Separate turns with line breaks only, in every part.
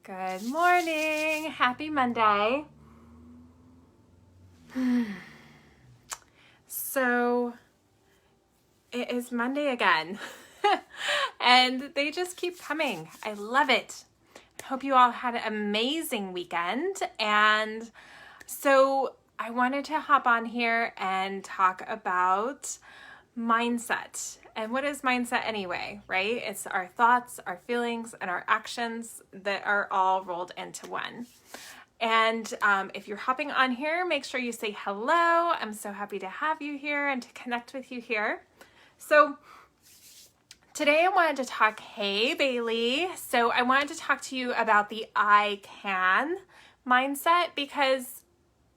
Good morning. Happy Monday. So it is Monday again. And they just keep coming. I love it. I hope you all had an amazing weekend. And so I wanted to hop on here and talk about mindset. And what is mindset anyway, right? It's our thoughts, our feelings, and our actions that are all rolled into one. And if you're hopping on here, make sure you say hello. I'm so happy to have you here and to connect with you here. So today I wanted to talk, hey Bailey. So I wanted to talk to you about the I can mindset, because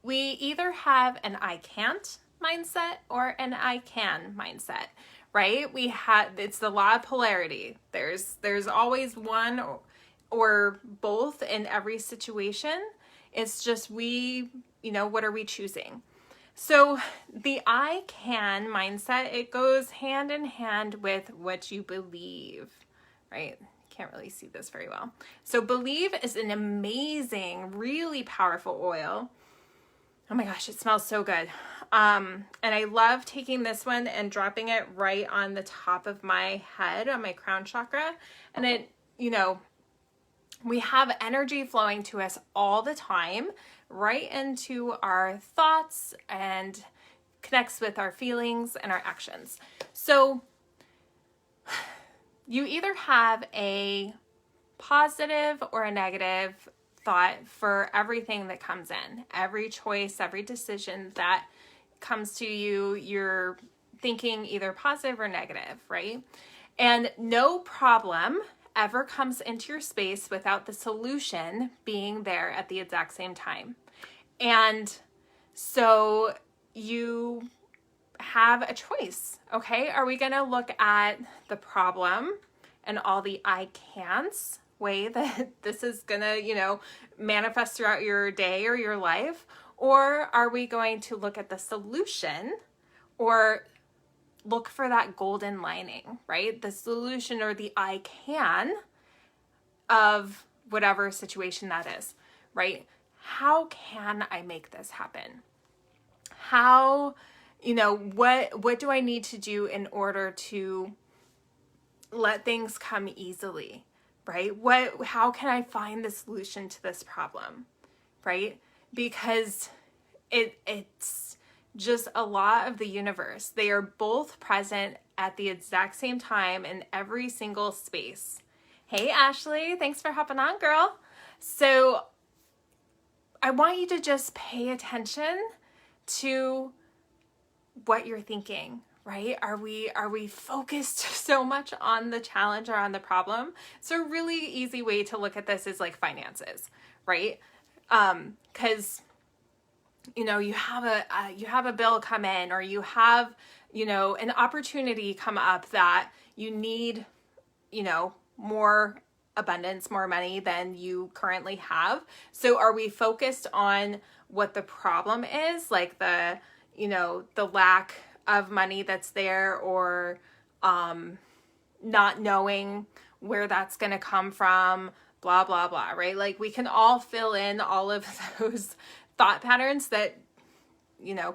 we either have an I can't mindset or an I can mindset, right? It's the law of polarity. There's always one or both in every situation. It's just what are we choosing? So the I can mindset, it goes hand in hand with what you believe, right? Can't really see this very well. So believe is an amazing, really powerful oil. Oh my gosh, it smells so good. And I love taking this one and dropping it right on the top of my head, on my crown chakra. And it, we have energy flowing to us all the time, right into our thoughts, and connects with our feelings and our actions. So you either have a positive or a negative thought for everything that comes in. Every choice, every decision that comes to you, you're thinking either positive or negative, right? And no problem ever comes into your space without the solution being there at the exact same time. And so you have a choice, okay? Are we going to look at the problem and all the I can'ts way that this is going to, manifest throughout your day or your life? Or are we going to look at the solution or look for that golden lining, right? The solution or the I can of whatever situation that is, right? How can I make this happen? How, what do I need to do in order to let things come easily, right? How can I find the solution to this problem, right? Because it's just a law of the universe. They are both present at the exact same time in every single space. Hey, Ashley, thanks for hopping on, girl. So I want you to just pay attention to what you're thinking, right? Are we focused so much on the challenge or on the problem? So a really easy way to look at this is like finances, right? Because you have a bill come in, or you have an opportunity come up that you need more abundance, more money than you currently have. So are we focused on what the problem is, like the lack of money that's there, or not knowing where that's going to come from, blah blah blah, right? Like we can all fill in all of those thought patterns that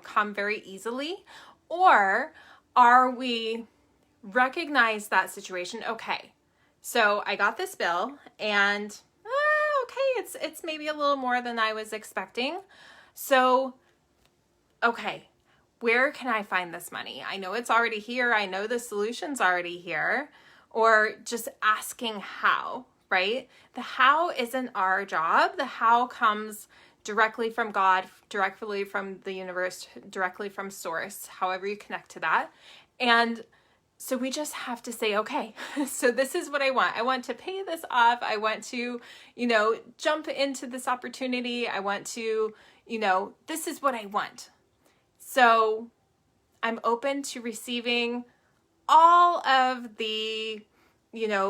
come very easily. Or are we recognize that situation? Okay, so I got this bill, and okay, it's maybe a little more than I was expecting. So okay, where can I find this money? I know it's already here. I know the solution's already here. Or just asking how, right? The how isn't our job. The how comes directly from God, directly from the universe, directly from source, however you connect to that. And so we just have to say, okay, so this is what I want. I want to pay this off. I want to, jump into this opportunity. I want to, this is what I want. So I'm open to receiving all of the,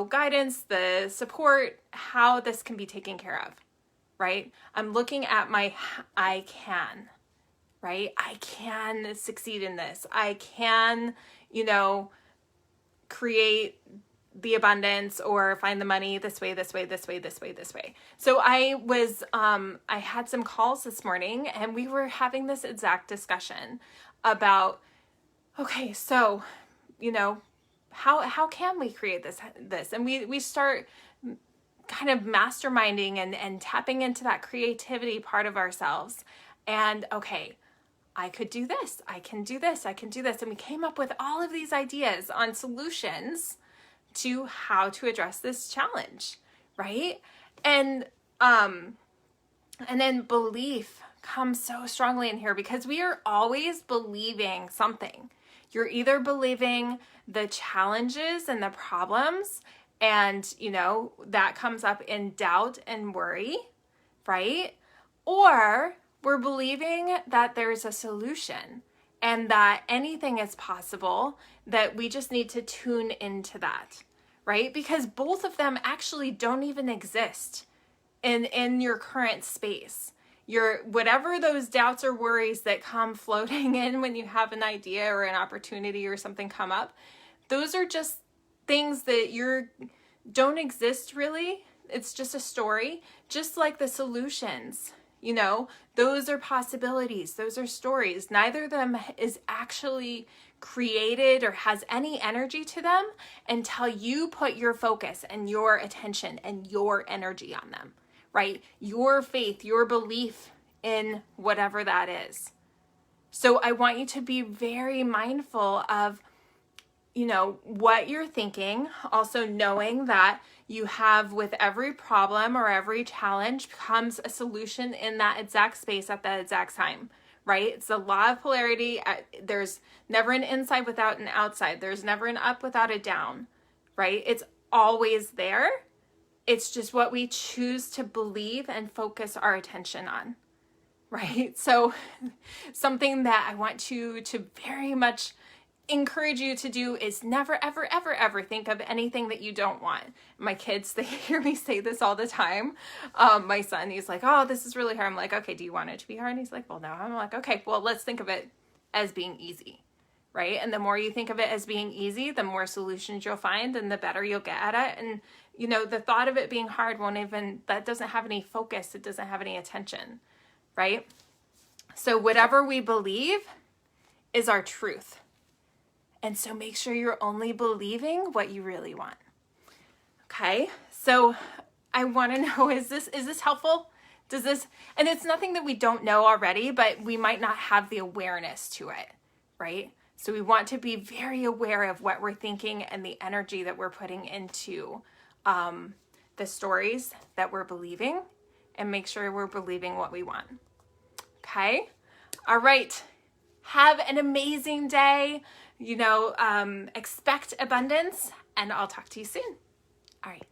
guidance, the support, how this can be taken care of, right? I'm looking at my I can, right? I can succeed in this. I can, create the abundance or find the money this way, this way, this way, this way, this way. So I had some calls this morning and we were having this exact discussion about, okay, so, how can we create this? And we start kind of masterminding and tapping into that creativity part of ourselves. And okay, I could do this, I can do this, I can do this. And we came up with all of these ideas on solutions to how to address this challenge, right? And then belief comes so strongly in here because we are always believing something. You're either believing the challenges and the problems, and that comes up in doubt and worry, right? Or we're believing that there's a solution and that anything is possible, that we just need to tune into that, right? Because both of them actually don't even exist in your current space. Whatever those doubts or worries that come floating in when you have an idea or an opportunity or something come up, those are just things that don't exist really. It's just a story, just like the solutions. Those are possibilities. Those are stories. Neither of them is actually created or has any energy to them until you put your focus and your attention and your energy on them, right? Your faith, your belief in whatever that is. So I want you to be very mindful of, what you're thinking. Also knowing that you have, with every problem or every challenge, comes a solution in that exact space at that exact time, right? It's the law of polarity. There's never an inside without an outside. There's never an up without a down, right? It's always there. It's just what we choose to believe and focus our attention on, right? So something that I want you to very much encourage you to do is never, ever, ever, ever think of anything that you don't want. My kids, they hear me say this all the time. My son, he's like, oh, this is really hard. I'm like, okay, do you want it to be hard? And he's like, well, no. I'm like, okay, well, let's think of it as being easy, right? And the more you think of it as being easy, the more solutions you'll find and the better you'll get at it. And, the thought of it being hard that doesn't have any focus. It doesn't have any attention, right? So whatever we believe is our truth. And so make sure you're only believing what you really want. Okay, so I want to know, is this helpful? And it's nothing that we don't know already, but we might not have the awareness to it, right? So we want to be very aware of what we're thinking and the energy that we're putting into the stories that we're believing, and make sure we're believing what we want. Okay, all right. Have an amazing day. Expect abundance, and I'll talk to you soon. All right.